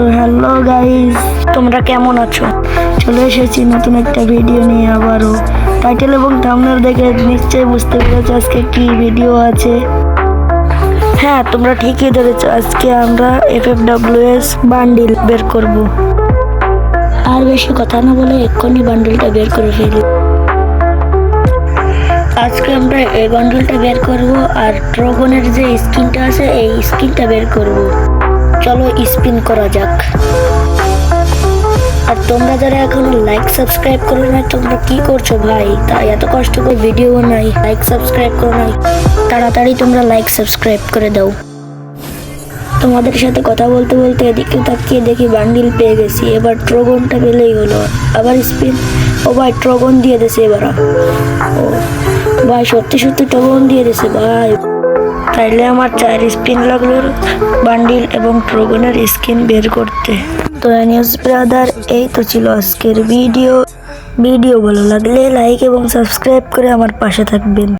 তো hello guys, তোমরা কেমন আছো? চলে এসেছি নতুন একটা ভিডিও নিয়ে আবারও। টাইটেল এবং থাম্বনেল দেখে নিশ্চয়ই বুঝতে পেরেছো আজকে কি ভিডিও আছে। হ্যাঁ, তোমরা ঠিকই ধরেছো, আজকে আমরা FFWS বান্ডিল বের করব। আর বেশি কথা না বলে এক্ষুনি বান্ডিলটা বের করে ফেলি। আজকে আমরা এই বান্ডেলটা বের করব আর ড্রাগনের যে স্কিনটা আছে এই স্কিনটা বের করব। চলো স্পিন করা যাক। আর তোমরা যারা এখনো লাইক সাবস্ক্রাইব করো না, তোমরা কি করছো ভাই? তাই এত কষ্ট করে ভিডিও বানাই, লাইক সাবস্ক্রাইব করো না, তাড়াতাড়ি তোমরা লাইক সাবস্ক্রাইব করে দাও। তোমাদের সাথে কথা বলতে বলতে এদিকে তাকিয়ে দেখি বান্ডিল পেয়ে গেছি। এবার ড্রাগনটা পেলেই হলো। আবার স্পিন। ও ভাই, ড্রাগন দিয়ে দিয়েছে এবার। ও ভাই, সত্যি সত্যি ড্রাগন দিয়ে দিয়েছে ভাই। তাইলে আমার 4 স্পিন লাগলো বান্ডিল এবং ড্রাগনের স্কিন বের করতে। তো নিউজ ব্রাদার, এই তো ছিল আজকের ভিডিও। ভালো লাগলে লাইক এবং সাবস্ক্রাইব করে আমার পাশে থাকবেন।